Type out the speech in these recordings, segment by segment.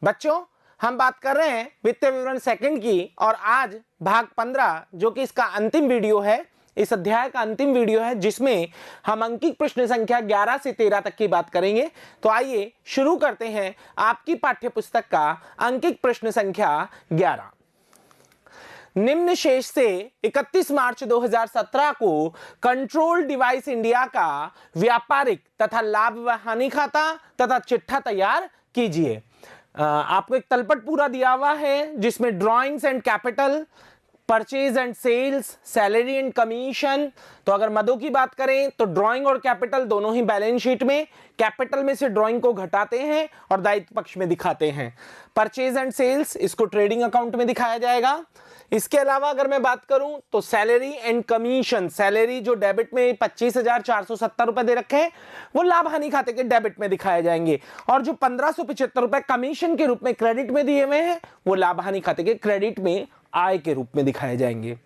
बच्चों, हम बात कर रहे हैं वित्तीय विवरण सेकंड की, और आज भाग 15 जो कि इसका अंतिम वीडियो है, इस अध्याय का अंतिम वीडियो है, जिसमें हम अंकित प्रश्न संख्या 11 से 13 तक की बात करेंगे। तो आइए शुरू करते हैं आपकी पाठ्य पुस्तक का अंकित प्रश्न संख्या 11। निम्न शेष से 31 मार्च 2017 को कंट्रोल डिवाइस इंडिया का व्यापारिक तथा लाभ व हानि खाता तथा चिट्ठा तैयार कीजिए। आपको एक तलपट पूरा दिया हुआ है जिसमें drawings and capital, purchase and sales, salary and commission. तो अगर मदों की बात करें तो ड्राइंग और कैपिटल दोनों ही बैलेंस शीट में, कैपिटल में से ड्राइंग को घटाते हैं और दायित्व पक्ष में दिखाते हैं। परचेज एंड सेल्स इसको ट्रेडिंग अकाउंट में दिखाया जाएगा। इसके अलावा अगर मैं बात करूं तो सैलरी एंड कमीशन, सैलरी जो डेबिट में 25,470 रुपए दे रखे हैं वो लाभ हानि खाते के डेबिट में दिखाए जाएंगे, और जो 1575 रुपए कमीशन के रूप में क्रेडिट में दिए हुए हैं वो लाभ हानि खाते के क्रेडिट में आय के रूप में दिखाए जाएंगे।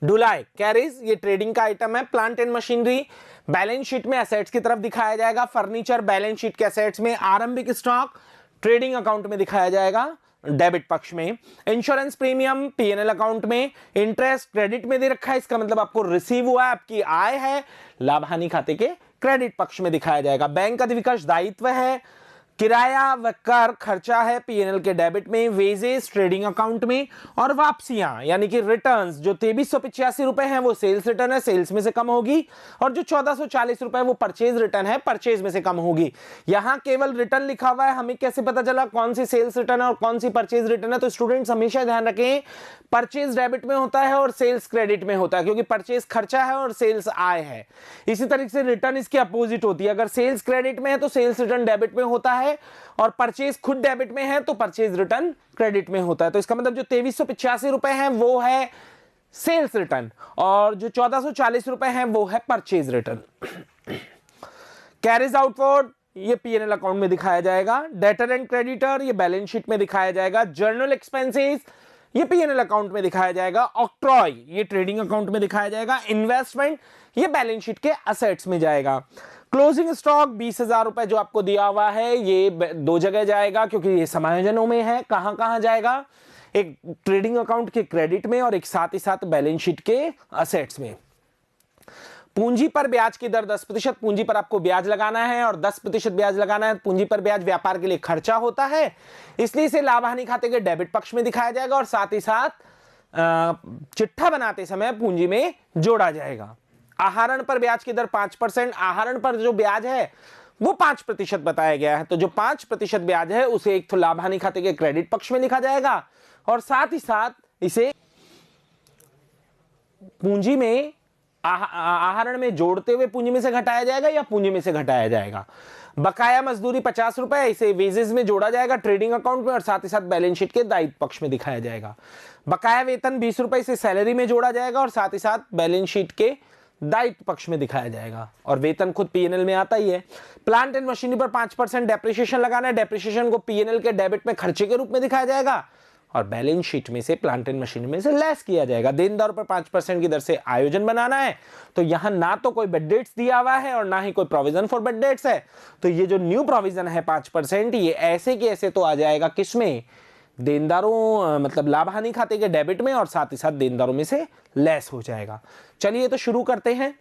ढुलाई कैरेज ये ट्रेडिंग का आइटम है। Plant and machinery balance sheet में एसेट्स की तरफ दिखाया जाएगा। फर्नीचर बैलेंस शीट के एसेट्स में। आरंभिक स्टॉक ट्रेडिंग अकाउंट में दिखाया जाएगा डेबिट पक्ष में। इंश्योरेंस प्रीमियम पीएनएल अकाउंट में। इंटरेस्ट क्रेडिट में दे रखा है, इसका मतलब आपको रिसीव हुआ है, आपकी आय है, लाभ हानि खाते के क्रेडिट पक्ष में दिखाया जाएगा। बैंक अधिविकर्ष दायित्व है। किराया व कर खर्चा है पीएनएल के डेबिट में। वेजेस ट्रेडिंग अकाउंट में। और वापसियां यानी कि रिटर्न्स जो 2385 रुपए हैं वो सेल्स रिटर्न है, सेल्स में से कम होगी, और जो 1440 रुपए वो परचेज रिटर्न है, परचेज में से कम होगी। यहां केवल रिटर्न लिखा हुआ है, हमें कैसे पता चला कौन सी सेल्स रिटर्न है और कौन सी परचेज रिटर्न है? तो स्टूडेंट्स हमेशा ध्यान रखें, परचेज डेबिट में होता है और सेल्स क्रेडिट में होता है, क्योंकि परचेज खर्चा है और सेल्स आय है। इसी तरीके से रिटर्न इसकी अपोजिट होती है। अगर सेल्स क्रेडिट में है तो सेल्स रिटर्न डेबिट में होता है, और परचेज खुद डेबिट में है तो परचेज रिटर्न क्रेडिट में होता है। तो इसका मतलब जो 2385 रुपए हैं वो है सेल्स रिटर्न, और जो 1440 रुपए हैं वो है परचेज रिटर्न। कैरेज आउटवर्ड ये पीएनएल अकाउंट में दिखाया जाएगा। डेटर एंड क्रेडिटर ये बैलेंस शीट में दिखाया जाएगा। जर्नल एक्सपेंसेस ये पीएनएल अकाउंट में दिखाया जाएगा। ऑक्ट्रॉय ये ट्रेडिंग अकाउंट में दिखाया जाएगा। इन्वेस्टमेंट ये बैलेंस शीट के असेट्स में जाएगा। क्लोजिंग स्टॉक 20,000 रुपए जो आपको दिया हुआ है ये दो जगह जाएगा, क्योंकि ये समायोजनों में है। कहां कहां जाएगा? एक ट्रेडिंग अकाउंट के क्रेडिट में और एक साथ ही साथ बैलेंस शीट के असेट्स में। पूंजी पर ब्याज की दर 10%। पूंजी पर आपको ब्याज लगाना है और 10% ब्याज लगाना है। पूंजी पर ब्याज व्यापार के लिए खर्चा होता है, इसलिए इसे लाभ हानि खाते के डेबिट पक्ष में दिखाया जाएगा, और साथ ही साथ चिट्ठा बनाते समय पूंजी में जोड़ा जाएगा। आहरण पर ब्याज की दर 5%। आहरण पर जो ब्याज है वो 5% बताया गया है, तो जो 5% ब्याज है उसे एक तो लाभ हानि खाते के क्रेडिट पक्ष में लिखा जाएगा, और साथ ही साथ इसे पूंजी में आहरण में जोड़ते हुए पूंजी में से घटाया जाएगा या पूंजी में से घटाया जाएगा। बकाया मजदूरी 50 रुपए, इसे वेजेस में जोड़ा जाएगा ट्रेडिंग अकाउंट में, और साथ ही साथ बैलेंस शीट के दायित्व पक्ष में दिखाया जाएगा। बकाया वेतन 20 रुपए, इसे सैलरी में जोड़ा जाएगा और साथ ही साथ बैलेंस शीट के दायित्व पक्ष में दिखाया जाएगा, और वेतन खुद पीएनएल में आता ही है। प्लांट एंड मशीनरी पर 5% डेप्रिसिएशन लगाना है। डेप्रिसिएशन को पीएनएल के डेबिट में खर्चे के रूप में दिखाया जाएगा, और बैलेंस शीट में से प्लांट एंड मशीनरी में से लेस किया जाएगा। देनदारों पर 5% की दर से आयोजन बनाना है, तो यहां ना तो कोई बेड डेट्स दिया हुआ है और ना ही कोई प्रोविजन फॉर बेड डेट्स है, तो ये जो न्यू प्रोविजन है 5%, ये ऐसे के ऐसे तो आ जाएगा किसमें? देनदारों मतलब लाभ हानि खाते के डेबिट में, और साथ ही साथ देनदारों में से लेस हो जाएगा। चलिए तो शुरू करते हैं।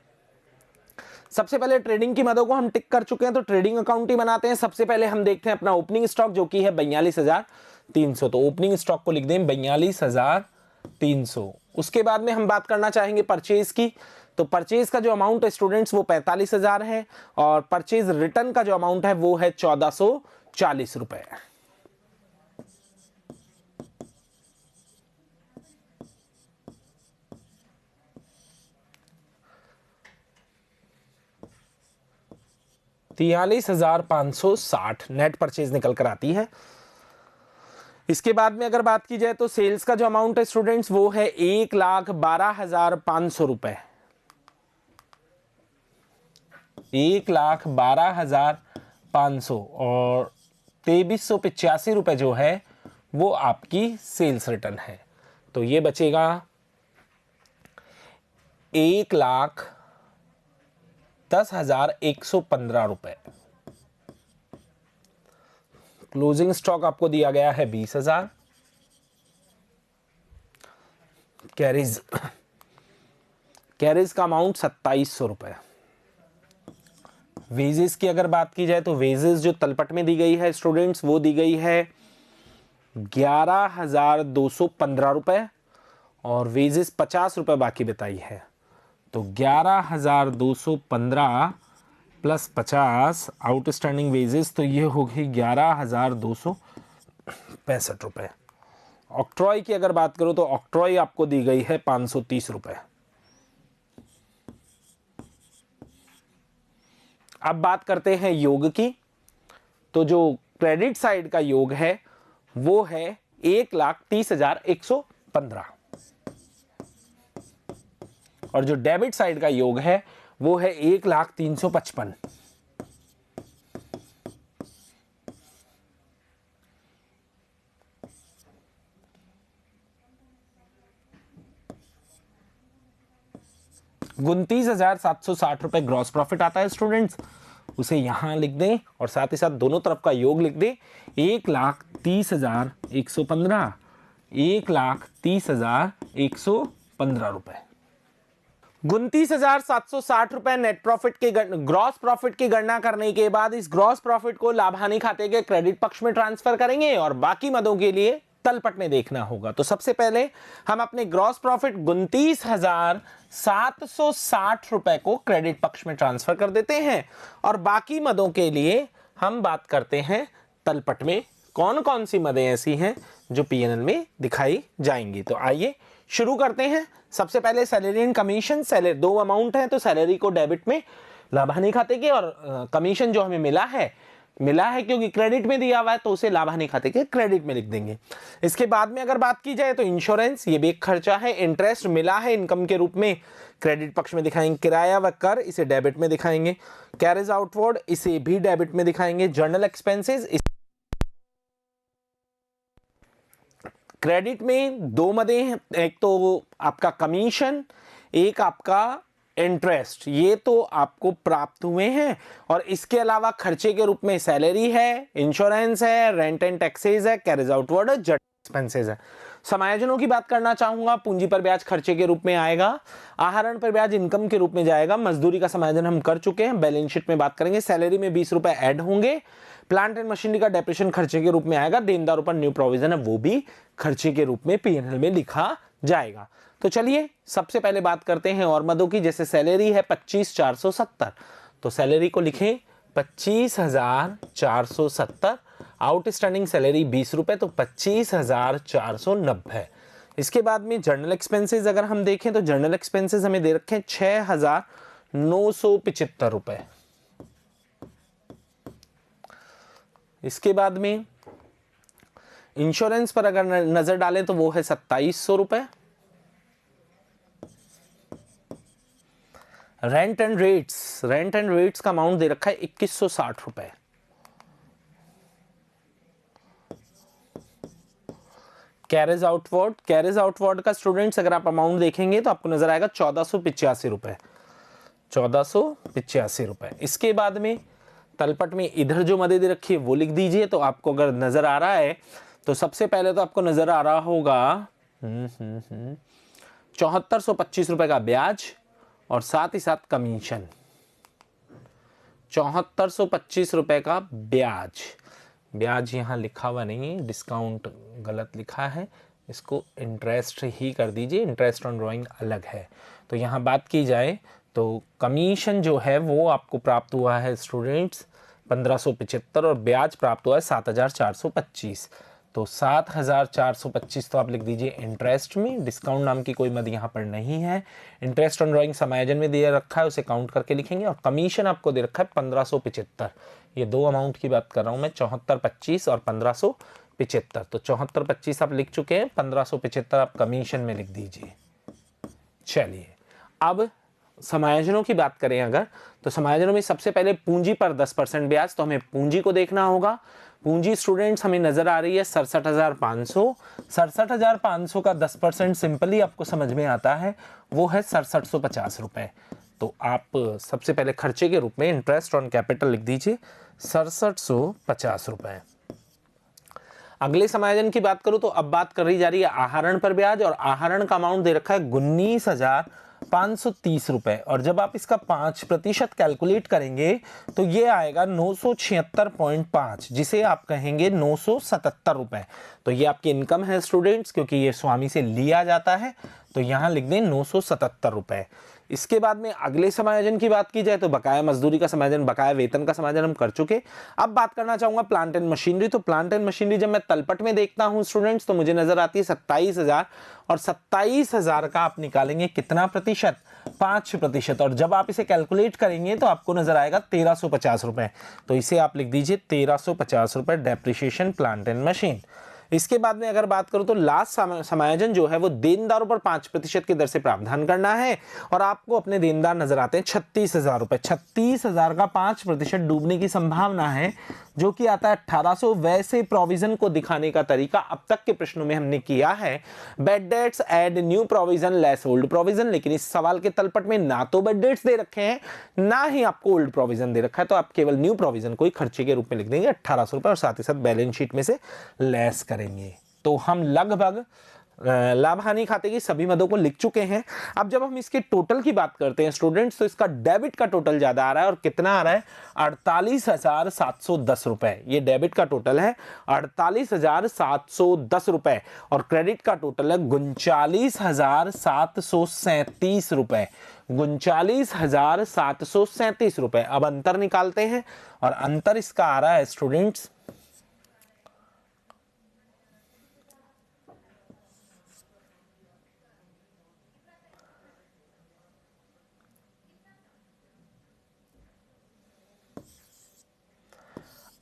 सबसे पहले ट्रेडिंग की मदों को हम टिक कर चुके हैं, तो ट्रेडिंग अकाउंट ही बनाते हैं। सबसे पहले हम देखते हैं अपना ओपनिंग स्टॉक जो कि है 42,300। तो ओपनिंग स्टॉक को लिख दें 42,300। उसके बाद में हम बात करना चाहेंगे परचेज की। तो परचेज का जो अमाउंट है स्टूडेंट्स वो 45,000 है, और परचेज रिटर्न का जो अमाउंट है वो है 1440 रुपए। $43,560 नेट परचेज निकल कर आती है। इसके बाद में अगर बात की जाए तो सेल्स का जो अमाउंट है स्टूडेंट्स वो है 1,12,500 रुपए। 1,12,500, और 2385 रुपए जो है वो आपकी सेल्स रिटर्न है। तो ये बचेगा 1,10,115 रुपए। क्लोजिंग स्टॉक आपको दिया गया है 20,000। कैरीज का अमाउंट 2700 रुपए। वेजेस की अगर बात की जाए तो वेजेस जो तलपट में दी गई है स्टूडेंट्स, वो दी गई है 11,215 रुपए और वेजेस 50 रुपए बाकी बताई है। तो 11,215 प्लस 50 आउटस्टैंडिंग वेजेस, तो ये हो गई 11,265 रुपए। ऑक्ट्रॉय की अगर बात करो तो ऑक्ट्रॉय आपको दी गई है 530 रुपए। अब बात करते हैं योग की। तो जो क्रेडिट साइड का योग है वो है 1,30,115 और जो डेबिट साइड का योग है वो है 1,03,55। ₹29,760 ग्रॉस प्रॉफिट आता है स्टूडेंट्स, उसे यहां लिख दें और साथ ही साथ दोनों तरफ का योग लिख दें। 1,30,115, 1,30,115 रुपए। 29,760 रुपए नेट प्रॉफिट के ग्रॉस प्रॉफिट की गणना करने के बाद इस ग्रॉस प्रॉफिट को लाभानी खाते के क्रेडिट पक्ष में ट्रांसफर करेंगे और बाकी मदों के लिए तलपट में देखना होगा। तो सबसे पहले हम अपने ग्रॉस प्रॉफिट 29,760 रुपए को क्रेडिट पक्ष में ट्रांसफर कर देते हैं और बाकी मदों के लिए हम बात करते हैं तलपट में कौन कौन सी मदें ऐसी हैं जो पीएनएल में दिखाई जाएंगी। तो आइए शुरू करते हैं। सबसे पहले सैलरी एंड कमीशन। सैलरी दो अमाउंट है, तो सैलरी को डेबिट में लाभानी खाते के और कमीशन जो हमें मिला है क्योंकि क्रेडिट में दिया हुआ है तो उसे लाभानी खाते के क्रेडिट में लिख देंगे। इसके बाद में अगर बात की जाए तो इंश्योरेंस, ये भी एक खर्चा है। इंटरेस्ट मिला है इनकम के रूप में, क्रेडिट पक्ष में दिखाएंगे। किराया व कर, इसे डेबिट में दिखाएंगे। कैरेज आउटवर्ड, इसे भी डेबिट में दिखाएंगे। जर्नल एक्सपेंसेस, क्रेडिट में दो मदे हैं, एक तो आपका कमीशन, एक आपका इंटरेस्ट, ये तो आपको प्राप्त हुए हैं और इसके अलावा खर्चे के रूप में सैलरी है, इंश्योरेंस है, रेंट एंड टैक्सेस है, कैरेज आउटवर्ड है, जर्नल एक्सपेंसेस है। समायोजनों की बात करना चाहूंगा। पूंजी पर ब्याज खर्चे के रूप में आएगा, आहरण पर ब्याज इनकम के रूप में जाएगा। मजदूरी का समायोजन हम कर चुके हैं, बैलेंस शीट में बात करेंगे। सैलरी में 20 रुपए ऐड होंगे। प्लांट एंड मशीनरी का डेप्रिसिएशन खर्चे के रूप में आएगा। देनदारों पर न्यू प्रोविजन है, वो भी खर्चे के रूप में पीएनएल में लिखा जाएगा। तो चलिए सबसे पहले बात करते हैं और मदों की। जैसे सैलरी है 25,470, तो सैलरी को लिखें 25,470। आउटस्टैंडिंग सैलरी 20 रुपए, तो 25,490। इसके बाद में जर्नल एक्सपेंसेस अगर हम देखें तो जर्नल एक्सपेंसेस हमें दे रखे हैं 6,975 रुपए। इसके बाद में इंश्योरेंस पर अगर नजर डालें तो वो है 2,700 रुपए। रेंट एंड रेट्स का अमाउंट दे रखा है 2,160 रुपए। कैरेज आउटवर्ड का स्टूडेंट्स अगर आप अमाउंट देखेंगे तो आपको नजर आएगा 1,485 रुपए। 1,485 रुपए। इसके बाद में तलपट में इधर जो मदद रखी है वो लिख दीजिए। तो आपको अगर नजर आ रहा है तो सबसे पहले तो आपको नजर आ रहा होगा 7,425 रुपए का ब्याज और साथ ही साथ कमीशन। 7,425 रुपए का ब्याज यहां लिखा हुआ नहीं है, डिस्काउंट गलत लिखा है, इसको इंटरेस्ट ही कर दीजिए, इंटरेस्ट ऑन ड्राइंग अलग है। तो यहां बात की जाए तो कमीशन जो है वो आपको प्राप्त हुआ है स्टूडेंट्स 1,575 और ब्याज प्राप्त हुआ है 7,425। तो 7,425 तो आप लिख दीजिए इंटरेस्ट में, डिस्काउंट नाम की कोई मद यहाँ पर नहीं है। इंटरेस्ट ऑन ड्राइंग समायोजन में दिया रखा है, उसे काउंट करके लिखेंगे। और कमीशन आपको दे रखा है 1,575। ये दो अमाउंट की बात कर रहा हूँ मैं, 7425 और 1,575। तो 7425 आप लिख चुके हैं, 1,575 आप कमीशन में लिख दीजिए। चलिए अब समायोजनों की बात करें अगर, तो समायोजनों में सबसे पहले पूंजी पर 10% ब्याज, तो हमें पूंजी को देखना होगा। पूंजी स्टूडेंट्स हमें नजर आ रही है 67,500। 67,500 का 10% सिंपली आपको समझ में आता है, वो है 6,750 रुपए। तो आप सबसे पहले खर्चे के रूप में इंटरेस्ट ऑन कैपिटल लिख दीजिए 6,750 रुपए। अगले समायोजन की बात करूं तो अब बात करी जा रही है आहरण पर ब्याज, और आहरण का अमाउंट दे रखा है 19,530 रुपए, और जब आप इसका 5% कैलकुलेट करेंगे तो ये आएगा 976.5, जिसे आप कहेंगे 977 रुपए। तो ये आपकी इनकम है स्टूडेंट्स, क्योंकि ये स्वामी से लिया जाता है, तो यहां लिख दें 977 रुपए। इसके बाद में अगले समायोजन की बात की जाए तो बकाया मजदूरी का समायोजन, बकाया वेतन का समायोजन हम कर चुके। अब बात करना चाहूंगा प्लांट एंड मशीनरी। तो प्लांट एंड मशीनरी जब मैं तलपट में देखता हूं स्टूडेंट्स, तो मुझे नजर आती है 27,000, और 27,000 का आप निकालेंगे कितना प्रतिशत, 5%, और जब आप इसे कैलकुलेट करेंगे तो आपको नजर आएगा 1350 रुपए। तो इसे आप लिख दीजिए 1350 रुपए डेप्रिसिएशन प्लांट एंड मशीन। इसके बाद में अगर बात करूं तो लास्ट समायोजन जो है वो देनदारों पर 5% की दर से प्रावधान करना है, और आपको अपने देनदार नजर आते हैं 36,000 रुपए। 36,000 का 5% डूबने की संभावना है, जो कि आता है 1800। वैसे प्रोविजन को दिखाने का तरीका अब तक के प्रश्नों में हमने किया है, bad debts add new provision less old provision, लेकिन इस सवाल के तलपट में ना तो बेड डेट्स दे रखे हैं, ना ही आपको ओल्ड प्रोविजन दे रखा है, तो आप केवल न्यू प्रोविजन को ही खर्चे के रूप में लिख देंगे 1800 रुपए, और साथ ही साथ बैलेंस शीट में से लेस करेंगे। तो हम लगभग लाभ हानि खाते की सभी मदों को लिख चुके हैं। अब जब हम इसके टोटल की बात करते हैं स्टूडेंट्स, तो इसका डेबिट का टोटल ज्यादा आ रहा है, और कितना आ रहा है, 48,710 रुपए। ये डेबिट का टोटल है 48,710 रुपए, और क्रेडिट का टोटल है 39,737 रुपए। 39,737 रुपए। अब अंतर निकालते हैं, और अंतर इसका आ रहा है स्टूडेंट्स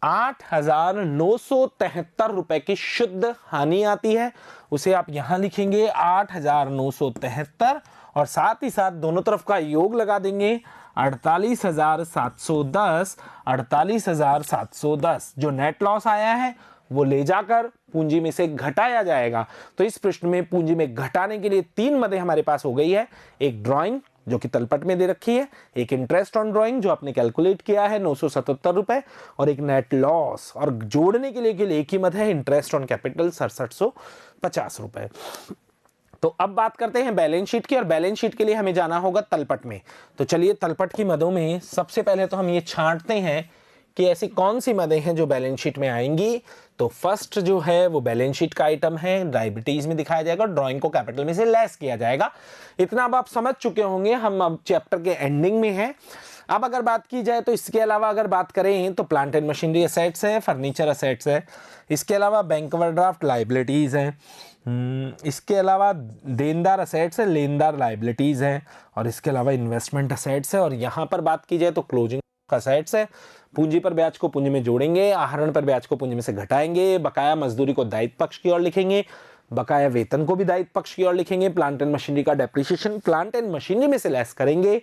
8,973 रुपए की शुद्ध हानि आती है। उसे आप यहां लिखेंगे 8,973, और साथ ही साथ दोनों तरफ का योग लगा देंगे 48,710, 48,710। जो नेट लॉस आया है वो ले जाकर पूंजी में से घटाया जाएगा। तो इस प्रश्न में पूंजी में घटाने के लिए 3 मदें हमारे पास हो गई है। एक ड्राइंग जो कि तलपट में दे रखी है, एक इंटरेस्ट ऑन ड्राइंग जो आपने कैलकुलेट किया है 977 रुपए, और एक नेट लॉस, और जोड़ने के लिए एक ही मद है इंटरेस्ट ऑन कैपिटल 6750 रुपए। तो अब बात करते हैं बैलेंस शीट की, और बैलेंस शीट के लिए हमें जाना होगा तलपट में। तो चलिए तलपट की मदों में सबसे पहले तो हम ये छांटते हैं कि ऐसी कौन सी मदें हैं जो बैलेंस शीट में आएंगी। तो फर्स्ट जो है वो बैलेंस शीट का आइटम है, डायबिटीज में दिखाया जाएगा, और ड्राइंग को कैपिटल में से लेस किया जाएगा। इतना अब आप समझ चुके होंगे, हम अब चैप्टर के एंडिंग में हैं। अब अगर बात की जाए तो इसके अलावा अगर बात करें तो प्लांट एंड मशीनरी असेट्स है, फर्नीचर असेट्स है, इसके अलावा बैंक ओवरड्राफ्ट लाइबिलिटीज है, इसके अलावा देनदार असेट्स है, लेनदार लाइबिलिटीज है, और इसके अलावा इन्वेस्टमेंट असेट्स है। और यहाँ पर बात की जाए तो क्लोजिंग असेट्स है। पूंजी पर ब्याज को पूंजी में जोड़ेंगे, आहरण पर ब्याज को पूंजी में से घटाएंगे, बकाया मजदूरी को दायित्व पक्ष की ओर लिखेंगे, बकाया वेतन को भी दायित्व पक्ष की ओर लिखेंगे, प्लांट एंड मशीनरी का डेप्रिसिएशन प्लांट एंड मशीनरी में से लेस करेंगे,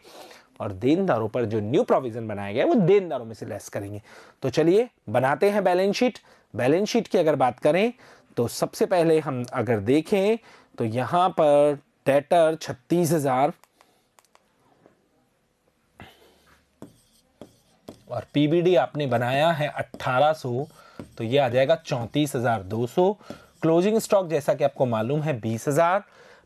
और देनदारों पर जो न्यू प्रोविजन बनाया गया है वो देनदारों में से लेस करेंगे। तो चलिए बनाते हैं बैलेंस शीट। बैलेंस शीट की अगर बात करें तो सबसे पहले हम अगर देखें तो यहां पर डेटर 36,000 और पीबीडी आपने बनाया है 1800, तो ये आ जाएगा 34,200। क्लोजिंग स्टॉक जैसा कि आपको मालूम है 20,000।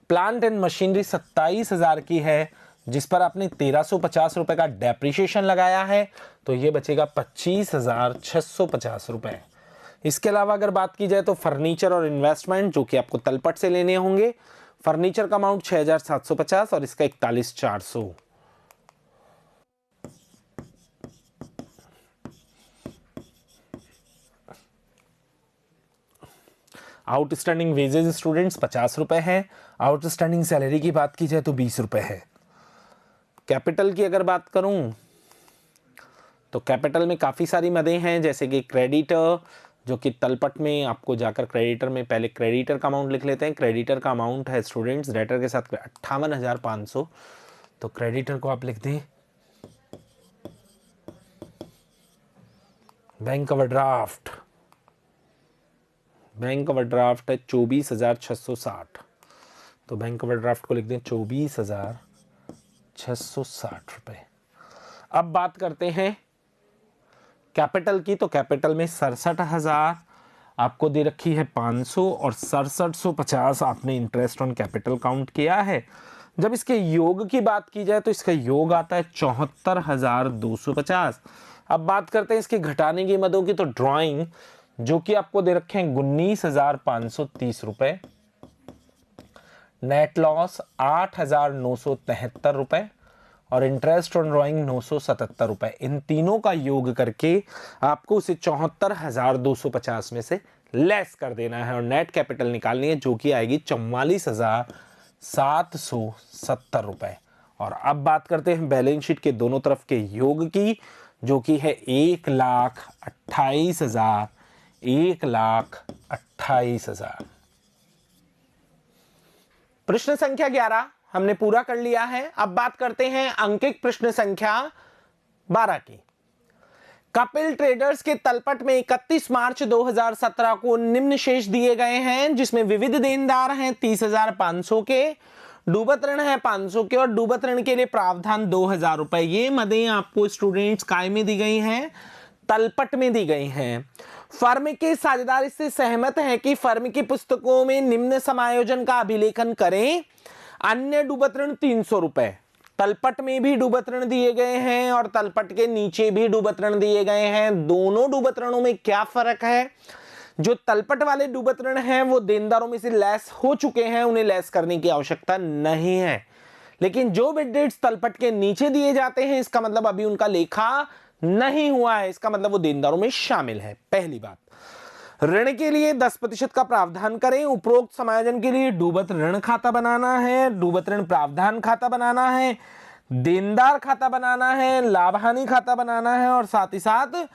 प्लांट एंड मशीनरी 27,000 की है, जिस पर आपने 1350 रुपए का डेप्रिसिएशन लगाया है, तो ये बचेगा 25,650 रुपए। इसके अलावा अगर बात की जाए तो फर्नीचर और इन्वेस्टमेंट जो कि आपको तलपट से लेने होंगे, फर्नीचर का अमाउंट 6,750 और इसका 41,400। आउटस्टैंडिंग वेजेस स्टूडेंट्स 50 रुपए है। आउटस्टैंडिंग सैलरी की बात की जाए तो 20 रुपए है। कैपिटल की अगर बात करूं तो कैपिटल में काफ़ी सारी मदें हैं, जैसे कि क्रेडिटर जो कि तलपट में आपको जाकर क्रेडिटर में पहले क्रेडिटर का अमाउंट लिख लेते हैं। क्रेडिटर का अमाउंट है स्टूडेंट्स डेटर के साथ 58,500, तो क्रेडिटर को आप लिख दें बैंक ओवरड्राफ्ट। बैंक ओवरड्राफ्ट है 24,660, तो बैंक ओवरड्राफ्ट को लिख दें 24,660 रुपए। अब बात करते हैं कैपिटल की, तो कैपिटल में 67,000, आपको दे रखी है 500 और 6750 आपने इंटरेस्ट ऑन कैपिटल काउंट किया है। जब इसके योग की बात की जाए तो इसका योग आता है 74,250। अब बात करते हैं इसके घटाने की मदों की, तो ड्राइंग जो कि आपको दे रखे हैं 19,530 रुपए, नेट लॉस 8,973 रुपए और इंटरेस्ट ऑन ड्राइंग 977 रुपए। इन तीनों का योग करके आपको उसे 74,250 में से लेस कर देना है और नेट कैपिटल निकालनी है, जो कि आएगी 44,770 रुपए। और अब बात करते हैं बैलेंस शीट के दोनों तरफ के योग की, जो कि है 1,28,000, 1,28,000। प्रश्न संख्या 11 हमने पूरा कर लिया है। अब बात करते हैं अंकित प्रश्न संख्या 12 की। कपिल ट्रेडर्स के तलपट में 31 मार्च 2017 को निम्न शेष दिए गए हैं, जिसमें विविध देनदार हैं 30,500 के, डूबत ऋण है 500 के और डूबत ऋण के लिए प्रावधान 2,000 रुपए। ये मदें आपको स्टूडेंट्स काय में दी गई हैं, तलपट में दी गई हैं। फर्म के साझेदार इससे सहमत हैं कि फर्म की पुस्तकों में निम्न समायोजन का अभिलेखन करें। अन्य डूबत ऋण 300 रुपए, तलपट में भी डूबत ऋण दिए गए हैं और तलपट के नीचे भी डूबत ऋण दिए गए हैं। दोनों डूबत ऋणों में क्या फर्क है? जो तलपट वाले डूबत ऋण हैं वो देनदारों में से लेस हो चुके हैं, उन्हें लेस करने की आवश्यकता नहीं है। लेकिन जो बिड डेट्स तलपट के नीचे दिए जाते हैं, इसका मतलब अभी उनका लेखा नहीं हुआ है, इसका मतलब वो देनदारों में शामिल है। पहली बात, ऋण के लिए 10% का प्रावधान करें। उपरोक्त समायोजन के लिए डूबत ऋण खाता बनाना है, डूबत ऋण प्रावधान खाता बनाना है, देनदार खाता बनाना है, लाभ हानि खाता बनाना है और साथ ही साथ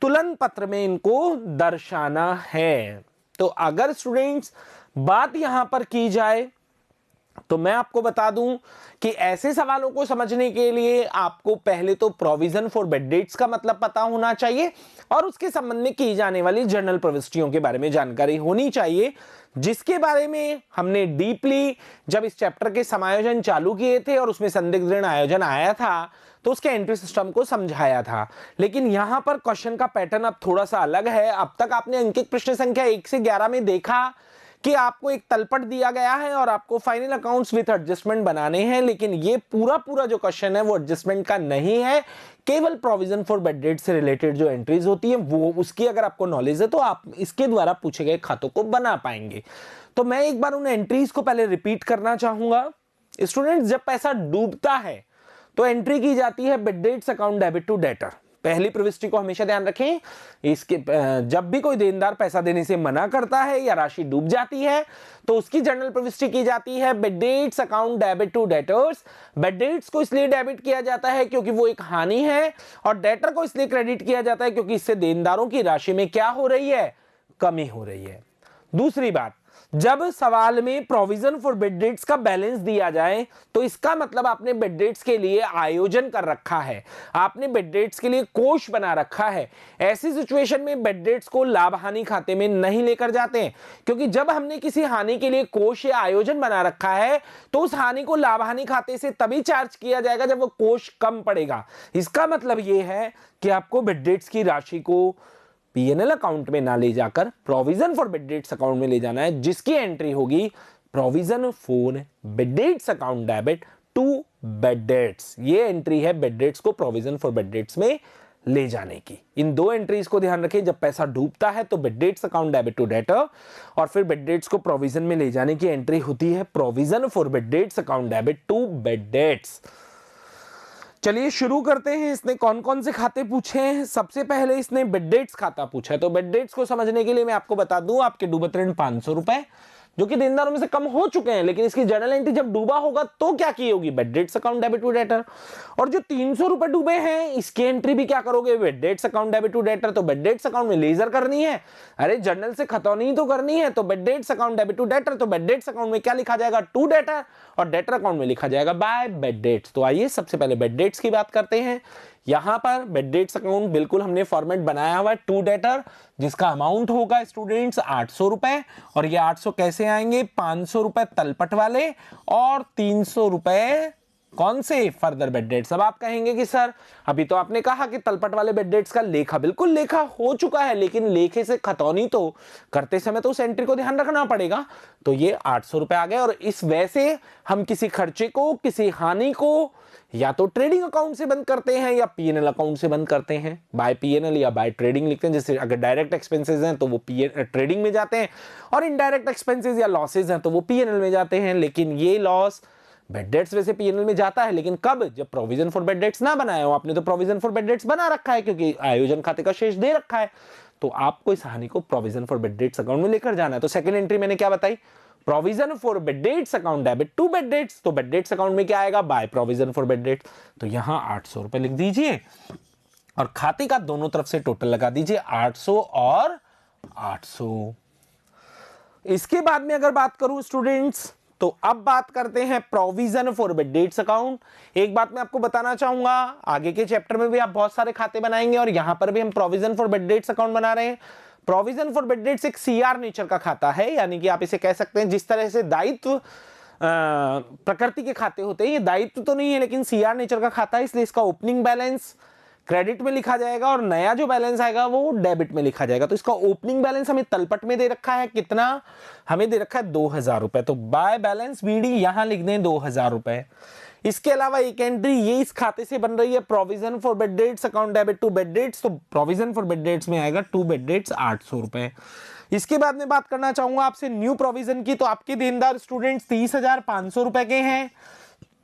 तुलन पत्र में इनको दर्शाना है। तो अगर स्टूडेंट्स बात यहां पर की जाए तो मैं आपको बता दूं कि ऐसे सवालों को समझने के लिए आपको पहले तो प्रोविजन फॉर बेड डेट्स का मतलब पता होना चाहिए और उसके संबंध में की जाने वाली जर्नल प्रविष्टियों के बारे में जानकारी होनी चाहिए, जिसके बारे में हमने डीपली जब इस चैप्टर के समायोजन चालू किए थे और उसमें संदिग्ध ऋण आयोजन आया था तो उसके एंट्री सिस्टम को समझाया था। लेकिन यहां पर क्वेश्चन का पैटर्न अब थोड़ा सा अलग है। अब तक आपने अंकित प्रश्न संख्या 1 से 11 में देखा कि आपको एक तलपट दिया गया है और आपको फाइनल अकाउंट्स विथ एडजस्टमेंट बनाने हैं, लेकिन ये पूरा जो क्वेश्चन है वो एडजस्टमेंट का नहीं है, केवल प्रोविजन फॉर बेड डेट से रिलेटेड जो एंट्रीज होती है वो उसकी अगर आपको नॉलेज है तो आप इसके द्वारा पूछे गए खातों को बना पाएंगे। तो मैं एक बार उन एंट्रीज को पहले रिपीट करना चाहूंगा। स्टूडेंट्स, जब पैसा डूबता है तो एंट्री की जाती है bad debts account debit to debtor. पहली प्रविष्टि को हमेशा ध्यान रखें, इसके जब भी कोई देनदार पैसा देने से मना करता है या राशि डूब जाती है तो उसकी जर्नल प्रविष्टि की जाती है bad debts account debit to debtors. Bad debts को इसलिए डेबिट किया जाता है क्योंकि वो एक हानि है और डेटर को इसलिए क्रेडिट किया जाता है क्योंकि इससे देनदारों की राशि में क्या हो रही है, कमी हो रही है। दूसरी बात, जब सवाल में प्रोविजन फॉर बेड डेट्स का बैलेंस दिया जाए तो इसका मतलब आपने बेड डेट्स के लिए आयोजन कर रखा है, आपने बेड डेट्स के लिए कोष बना रखा है। ऐसी सिचुएशन में बेड डेट्स को लाभ हानि खाते में नहीं लेकर जाते हैं, क्योंकि जब हमने किसी हानि के लिए कोष या आयोजन बना रखा है तो उस हानि को लाभ हानि खाते से तभी चार्ज किया जाएगा जब वो कोष कम पड़ेगा। इसका मतलब यह है कि आपको बेड डेट्स की राशि को पीएनएल अकाउंट में ना ले जाकर provision for bad debts account में ले जाना है, जिसकी एंट्री होगी provision for bad debts account debit to bad debts. ये एंट्री है बेड डेट्स को प्रोविजन फॉर बेड डेट्स में ले जाने की। इन दो एंट्रीज को ध्यान रखें, जब पैसा डूबता है तो bad debts account debit to debtor और फिर बेड डेट्स को प्रोविजन में ले जाने की एंट्री होती है provision for bad debts account debit to bad debts. चलिए शुरू करते हैं। इसने कौन कौन से खाते पूछे हैं। सबसे पहले इसने बेड डेट्स खाता पूछा है, तो बेड डेट्स को समझने के लिए मैं आपको बता दूं, आपके डूबत ऋण 500 रुपए जो कि देनदारों में से कम हो चुके हैं, लेकिन इसकी जर्नल एंट्री जब डूबा होगा तो क्या की होगी, bad debts account debit to debtor. और जो 300 रुपए डूबे हैं इसकी एंट्री भी क्या करोगे, bad debts account debit to debtor. तो बेड डेट्स अकाउंट में लेजर करनी है, अरे जर्नल से खतौनी तो करनी है, तो bad debts account debit to debtor. तो बेड डेट्स अकाउंट में क्या लिखा जाएगा, टू डेटर, और डेटर अकाउंट में लिखा जाएगा बाय बेड डेट्स। तो आइए सबसे पहले बेड डेट्स की बात करते हैं। यहां पर बेड डेट्स अकाउंट बिल्कुल हमने फॉर्मेट बनाया हुआ है टू डेटर, जिसका अमाउंट होगा स्टूडेंट्स 800 रुपए। और ये 800 कैसे आएंगे, 500 रुपए तलपट वाले और 300 रुपए कौन से? Further bad debts. अब आप कहेंगे कि सर अभी तो आपने कहा कि तलपट वाले बेड डेट्स का लेखा, बिल्कुल लेखा हो चुका है, लेकिन लेखे से खतौनी तो करते समय तो उस एंट्री को ध्यान रखना पड़ेगा। तो ये 800 रुपए आ गए, और इस वैसे हम किसी खर्चे को, किसी हानि को या तो ट्रेडिंग अकाउंट से बंद करते हैं या पीएनएल अकाउंट से बंद करते हैं। बाय पीएनएल या बाय ट्रेडिंग लिखते हैं। जैसे अगर डायरेक्ट एक्सपेंसेस हैं तो वो ट्रेडिंग में जाते हैं, और इनडायरेक्ट एक्सपेंसेस या लॉसेज हैं तो वो पीएनएल में जाते हैं। लेकिन ये लॉस बेड डेट्स वैसे पीएनएल में जाता है, लेकिन कब? जब प्रोविजन फॉर बेड डेट्स ना बनाया हो। आपने तो प्रोविजन फॉर बेड डेट्स बना रखा है क्योंकि आयोजन खाते का शेष दे रखा है, तो आपको इस हानि को provision for bad debts account में लेकर जाना है। तो सेकंड एंट्री मैंने क्या बताई? Provision for bad debts account debit to bad debts. तो बेड डेट्स अकाउंट में क्या आएगा? By provision for bad debts. तो यहां 800 रुपए लिख दीजिए, और खाते का दोनों तरफ से टोटल लगा दीजिए 800 और 800। इसके बाद में अगर बात करूं स्टूडेंट्स, तो अब बात करते हैं provision for bad debts account. एक बात मैं आपको बताना चाहूंगा, आगे के चैप्टर में भी आप बहुत सारे खाते बनाएंगे, और यहां पर भी हम provision for bad debts account बना रहे हैं। प्रोविजन फॉर बेड डेट्स एक सीआर नेचर का खाता है, यानी कि आप इसे कह सकते हैं जिस तरह से दायित्व प्रकृति के खाते होते हैं, ये दायित्व तो नहीं है लेकिन सीआर नेचर का खाता है, इसलिए इसका ओपनिंग बैलेंस क्रेडिट में लिखा जाएगा और नया जो बैलेंस आएगा वो डेबिट में लिखा जाएगा। तो इसका ओपनिंग बैलेंस हमें तलपट में दे रखा है, कितना? हमें दे रखा है 2000 रुपए। तो बाय बैलेंस बीडी यहां लिख दें 2000 रुपए। इसके अलावा एक एंट्री ये इस खाते से बन रही है, provision for bad debts account debit to bad debts. तो प्रोविजन फॉर बेड डेट्स में आएगा टू बेड डेट्स 800 रुपए। इसके बाद में बात करना चाहूंगा आपसे न्यू प्रोविजन की। तो आपके देनदार स्टूडेंट्स 30,500 रुपए के हैं,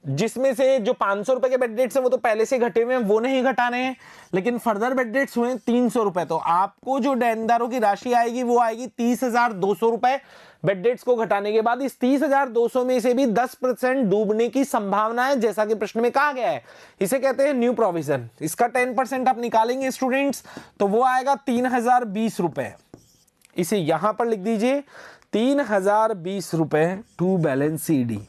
जिसमें से जो 500 रुपए के बेड डेट्स हैं वो तो पहले से घटे हुए हैं, वो नहीं घटाने हैं, लेकिन फर्दर बेड डेट्स हुए 300 रुपए। तो आपको जो देनदारों की राशि आएगी वो आएगी 30,200 रुपए बेड डेट्स को घटाने के बाद। इस 30,200 में से भी 10% डूबने की संभावना है, जैसा कि प्रश्न में कहा गया है। इसे कहते हैं न्यू प्रोविजन। इसका 10% आप निकालेंगे स्टूडेंट्स, तो वो आएगा 3020 रुपए। इसे यहां पर लिख दीजिए 3020 रुपए टू बैलेंस सीडी।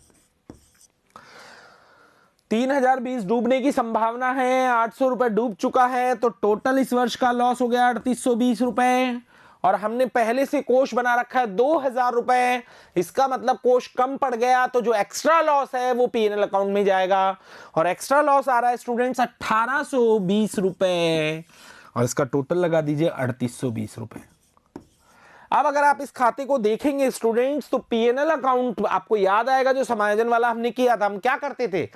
3020 डूबने की संभावना है, 800 रुपए डूब चुका है, तो टोटल इस वर्ष का लॉस हो गया 3820 रुपए। और हमने पहले से कोष बना रखा है 2000 रुपए, इसका मतलब कोष कम पड़ गया, तो जो एक्स्ट्रा लॉस है वो पीएनएल अकाउंट में जाएगा, और एक्स्ट्रा लॉस आ रहा है स्टूडेंट्स 1820 रुपए, और इसका टोटल लगा दीजिए 3820 रुपए। अब अगर आप इस खाते को देखेंगे स्टूडेंट्स, तो पीएनएल अकाउंट आपको याद आएगा जो समायोजन वाला हमने किया था। हम क्या करते थे?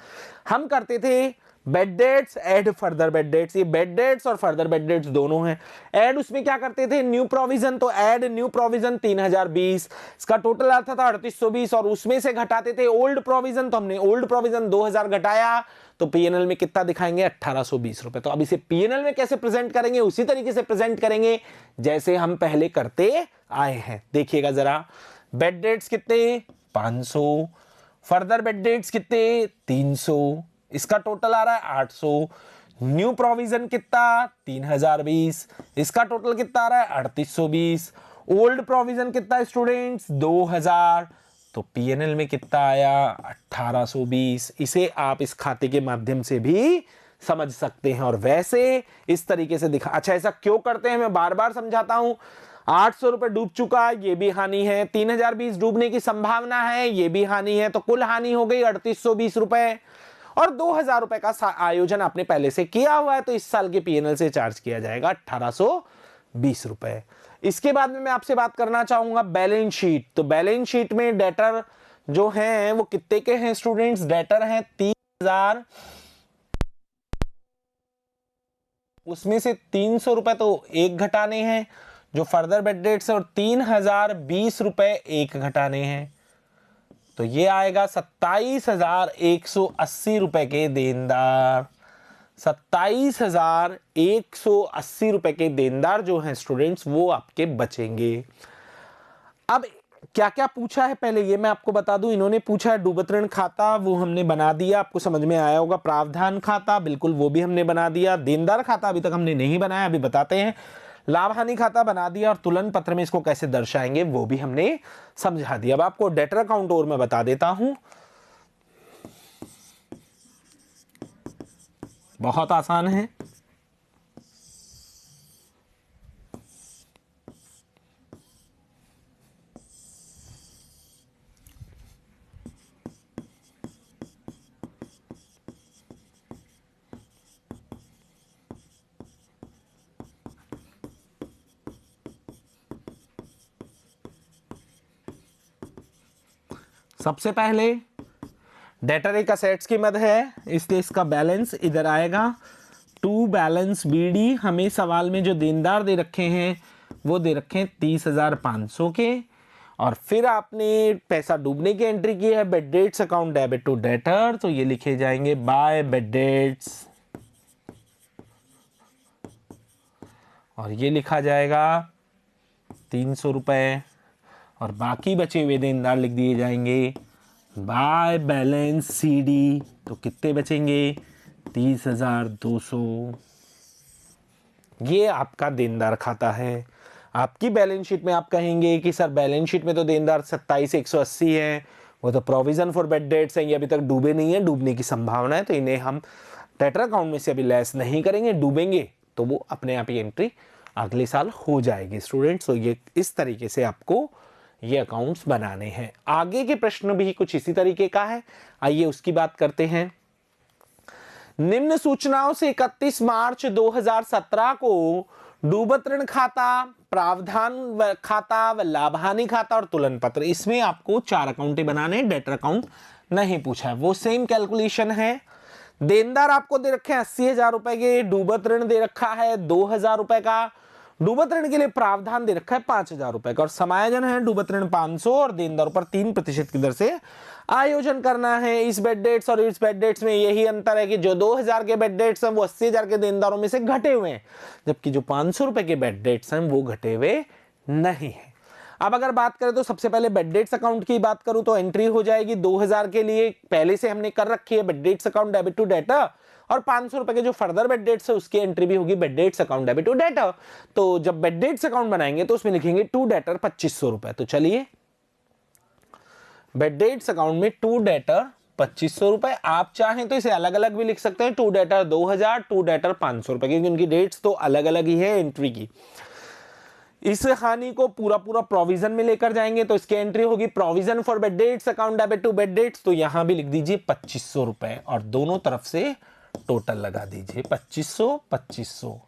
हम करते थे bed debts add further bed debts. ये बेड डेट्स और फर्दर बेड डेट्स दोनों हैं। ऐड उसमें क्या करते थे? New provision. तो ऐड न्यू प्रोविजन 3020, इसका टोटल आता था 3820, और उसमें से घटाते थे ओल्ड प्रोविजन। तो हमने ओल्ड प्रोविजन 2000 घटाया, तो पीएनएल में कितना दिखाएंगे? 1820 रुपए। तो अब इसे पीएनएल में कैसे प्रेजेंट करेंगे? उसी तरीके से प्रेजेंट करेंगे जैसे हम पहले करते आए हैं। देखिएगा जरा, बेड डेट्स कितने? 500, फर्दर बेड डेट्स कितने? 300, इसका टोटल आ रहा है 800। न्यू प्रोविजन कितना? 3020, इसका टोटल कितना आ रहा है? 3820। ओल्ड प्रोविजन कितना स्टूडेंट्स? 2000, तो पीएनएल में कितना आया? 1820। इसे आप इस खाते के माध्यम से भी समझ सकते हैं, और वैसे इस तरीके से दिखा। अच्छा, ऐसा क्यों करते हैं मैं बार बार समझाता हूं। 800 रुपए डूब चुका, ये भी हानि है। 3020 डूबने की संभावना है, ये भी हानि है। तो कुल हानि हो गई 3820 रुपए, और 2000 रुपए का आयोजन आपने पहले से किया हुआ है, तो इस साल के पीएनएल से चार्ज किया जाएगा 1820 रुपए। इसके बाद में मैं आपसे बात करना चाहूंगा बैलेंस शीट। तो बैलेंस शीट में डेटर जो हैं वो कितने के हैं स्टूडेंट्स? डेटर हैं 30,000, उसमें से 300 रुपए तो एक घटाने हैं जो फर्दर बेड डेट्स है, और 3020 रुपए एक घटाने हैं। तो ये आएगा 27,180 रुपए के देनदार। 27,180 रुपए के देनदार जो हैं स्टूडेंट्स वो आपके बचेंगे। अब क्या क्या पूछा है पहले ये मैं आपको बता दूं। इन्होंने पूछा है डूबत ऋण खाता, वो हमने बना दिया, आपको समझ में आया होगा। प्रावधान खाता, बिल्कुल वो भी हमने बना दिया। देनदार खाता अभी तक हमने नहीं बनाया, अभी बताते हैं। लाभ हानि खाता बना दिया, और तुलन पत्र में इसको कैसे दर्शाएंगे वो भी हमने समझा दिया। अब आपको डेटर अकाउंट और मैं बता देता हूं, बहुत आसान है। सबसे पहले डेटर एक असेट्स की मद है, इसलिए इसका बैलेंस इधर आएगा। टू बैलेंस बीडी, हमें सवाल में जो देनदार दे रखे हैं वो दे रखे हैं 30,500 के, और फिर आपने पैसा डूबने की एंट्री की है bad debts account debit to debtor, तो ये लिखे जाएंगे बाय बेड डेट्स, और ये लिखा जाएगा 300 रुपए, और बाकी बचे हुए देनदार लिख दिए जाएंगे बाय बैलेंस सीडी, तो कितने बचेंगे 30,200। ये आपका देनदार खाता है। आपकी बैलेंस शीट में आप कहेंगे कि सर बैलेंस शीट में तो देनदार 27,180 है, वो तो प्रोविजन फॉर बेड डेट्स हैं, ये अभी तक डूबे नहीं है, डूबने की संभावना है, तो इन्हें हम डेटर अकाउंट में से अभी लेस नहीं करेंगे, डूबेंगे तो वो अपने आप ही एंट्री अगले साल हो जाएगी स्टूडेंट्स। तो ये इस तरीके से आपको ये अकाउंट्स बनाने हैं। आगे के प्रश्न भी कुछ इसी तरीके का है, आइए उसकी बात करते हैं। निम्न सूचनाओं से 31 मार्च 2017 को डूबत ऋण खाता, प्रावधान खाता व लाभहानि खाता और तुलन पत्र, इसमें आपको 4 अकाउंट बनाने, डेटर अकाउंट नहीं पूछा है, वो सेम कैलकुलेशन है। देनदार आपको दे रखे हैं 80,000 रुपए के, डूबत ऋण दे रखा है 2,000 रुपए का, डूबत ऋण के लिए प्रावधान दे रखा है 5,000 रुपए का, और समायोजन है डूबत ऋण 500 और देनदारों पर 3% की दर से आयोजन करना है। इस बेड डेट्स और इस बेड डेट्स में यही अंतर है कि जो 2,000 के बेड डेट्स हैं वो 80,000 के देनदारों में से घटे हुए हैं, जबकि जो 500 रुपए के बेड डेट्स हैं वो घटे हुए नहीं है। अब अगर बात करें तो सबसे पहले बेड डेट्स अकाउंट की बात करूं तो एंट्री हो जाएगी 2,000 के लिए, पहले से हमने कर रखी है bad debts account debit to debtor, और 500 रुपए के जो फर्दर बेड डेट्स है उसकी एंट्री भी होगी bad debts account debit to debtor. तो जब बेड डेट्स अकाउंट बनाएंगे तो उसमें लिखेंगे टू डेटर 2,500 रुपए। तो चलिए बेड डेट्स अकाउंट में टू डेटर 2,500 रुपए, आप चाहें तो इसे अलग अलग भी लिख सकते हैं, टू डेटर 2,000, टू डेटर 500 रुपए, क्योंकि उनकी डेट्स तो अलग अलग ही है एंट्री की। इस हानि को पूरा प्रोविजन में लेकर जाएंगे तो इसकी एंट्री होगी provision for bad debts account debit to bad debts, तो यहां भी लिख दीजिए 2,500 रुपए और दोनों तरफ से टोटल लगा दीजिए 2,500।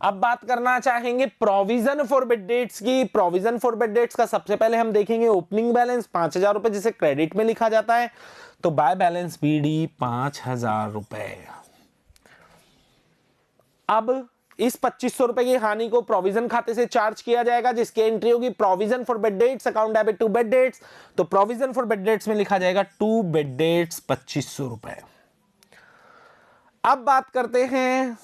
अब बात करना चाहेंगे प्रोविजन फॉर बेड डेट्स की। प्रोविजन फॉर बेड डेट्स का सबसे पहले हम देखेंगे ओपनिंग बैलेंस 5,000 रुपए, जिसे क्रेडिट में लिखा जाता है, तो बाय बैलेंस बीडी 5,000 रुपए। अब इस 2,500 रुपए की हानि को प्रोविजन खाते से चार्ज किया जाएगा, जिसकी एंट्री होगी provision for bad debts account debit to bad debts, तो प्रोविजन फॉर बेड डेट्स में लिखा जाएगा टू बेड डेट्स 2,500 रुपए। अब बात करते हैं,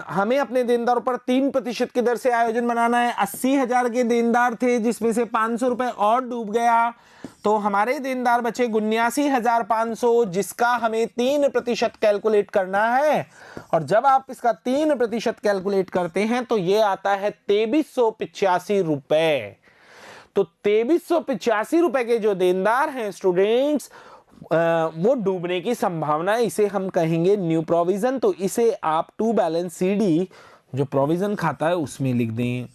हमें अपने देनदारों पर 3% की दर से आयोजन बनाना है। 80,000 के देनदार थे, जिसमें से 500 रुपए और डूब गया, तो हमारे देनदार बचे 79,500, जिसका हमें 3% कैलकुलेट करना है। और जब आप इसका 3% कैलकुलेट करते हैं तो ये आता है 2,385 रुपए। तो 2,385 रुपए के जो देनदार हैं स्टूडेंट्स, वो डूबने की संभावना है, इसे हम कहेंगे न्यू प्रोविजन। तो इसे आप टू बैलेंस सीडी जो प्रोविजन खाता है उसमें लिख दें।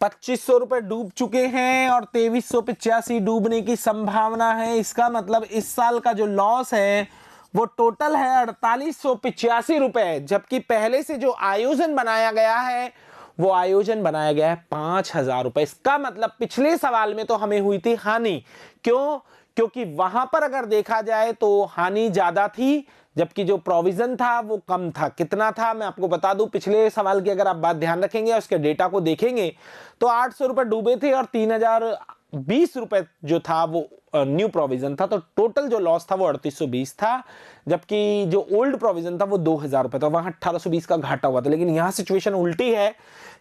2,500 रुपए डूब चुके हैं और 2,385 डूबने की संभावना है। इसका मतलब इस साल का जो लॉस है वो टोटल है 4,885 रुपए, जबकि पहले से जो आयोजन बनाया गया है वो आयोजन बनाया गया है 5,000 रुपए। इसका मतलब पिछले सवाल में तो हमें हुई थी हानि, क्यों? क्योंकि वहां पर अगर देखा जाए तो हानि ज्यादा थी, जबकि जो प्रोविजन था वो कम था। कितना था मैं आपको बता दूं, पिछले सवाल की अगर आप बात ध्यान रखेंगे, उसके डेटा को देखेंगे तो 800 रुपए डूबे थे और 3,020 रुपए जो था वो न्यू प्रोविजन था, तो टोटल जो लॉस था वो 3,820 था, जबकि जो ओल्ड प्रोविजन था वो 2,000 रुपए था, वहां 1,820 का घाटा हुआ था। लेकिन यहां सिचुएशन उल्टी है,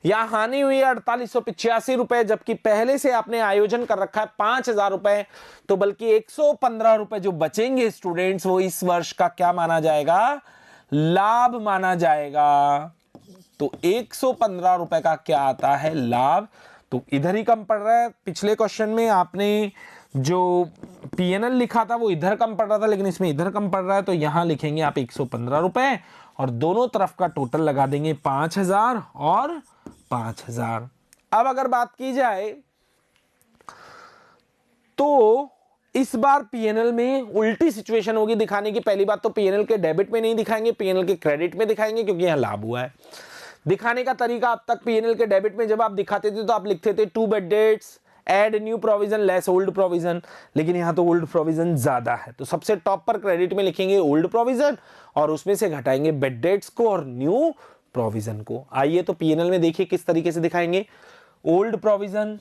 यहां हानि हुई है 4,885 रुपए, जबकि पहले से आपने आयोजन कर रखा है 5,000 रुपए, तो बल्कि 115 रुपए जो बचेंगे स्टूडेंट्स वो इस वर्ष का क्या माना जाएगा? लाभ माना जाएगा। तो 115 रुपए का क्या आता है? लाभ। तो इधर ही कम पड़ रहा है, पिछले क्वेश्चन में आपने जो पीएनएल लिखा था वो इधर कम पड़ रहा था, लेकिन इसमें इधर कम पड़ रहा है, तो यहां लिखेंगे आप 115 रुपए और दोनों तरफ का टोटल लगा देंगे 5,000 और 5,000। अब अगर बात की जाए तो इस बार पीएनएल में उल्टी सिचुएशन होगी दिखाने की। पहली बात तो पीएनएल के डेबिट में नहीं दिखाएंगे, पीएनएल के क्रेडिट में दिखाएंगे, क्योंकि यहां लाभ हुआ है। दिखाने का तरीका अब तक पीएनएल के डेबिट में जब आप दिखाते थे तो आप लिखते थे to bad debts add new provision less old provision, लेकिन यहाँ तो ओल्ड प्रोविजन ज्यादा है, तो सबसे टॉप पर क्रेडिट में लिखेंगे ओल्ड प्रोविजन और उसमें से घटाएंगे बेड डेट्स को और न्यू प्रोविजन को। आइए तो पीएनएल में देखिए किस तरीके से दिखाएंगे। ओल्ड प्रोविजन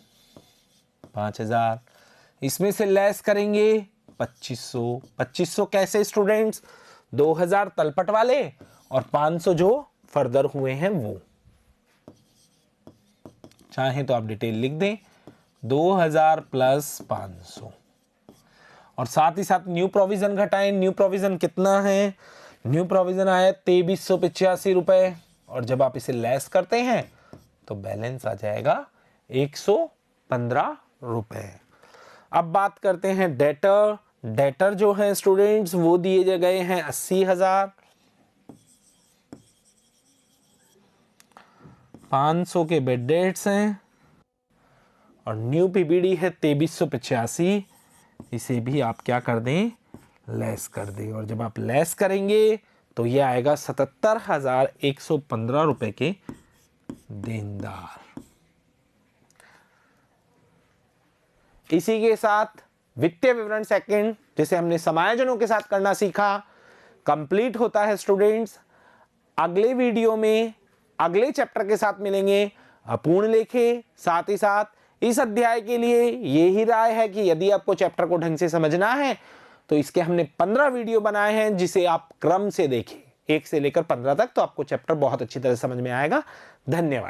5000, इसमें से लेस करेंगे 2500। 2500 कैसे स्टूडेंट्स, 2000 तलपट वाले और 500 जो फर्दर हुए हैं वो। चाहे तो आप डिटेल लिख दें 2000 प्लस 500 और साथ ही साथ न्यू प्रोविजन घटाएं। न्यू प्रोविजन कितना है, न्यू प्रोविजन आया 2385 रुपए और जब आप इसे लेस करते हैं तो बैलेंस आ जाएगा 115 रुपए। अब बात करते हैं डेटर। डेटर जो है स्टूडेंट्स वो दिए गए हैं 80,000, 500 के बेड डेट्स हैं और न्यू पीबीडी है 2385। इसे भी आप क्या कर दें, लेस कर दें और जब आप लेस करेंगे तो ये आएगा 77,115 रुपए के देनदार। इसी के साथ वित्तीय विवरण सेकंड, जिसे हमने समायोजनों के साथ करना सीखा, कंप्लीट होता है स्टूडेंट्स। अगले वीडियो में अगले चैप्टर के साथ मिलेंगे, अपूर्ण लेखें। साथ ही साथ इस अध्याय के लिए यही राय है कि यदि आपको चैप्टर को ढंग से समझना है तो इसके हमने 15 वीडियो बनाए हैं, जिसे आप क्रम से देखें 1 से लेकर 15 तक, तो आपको चैप्टर बहुत अच्छी तरह समझ में आएगा। धन्यवाद।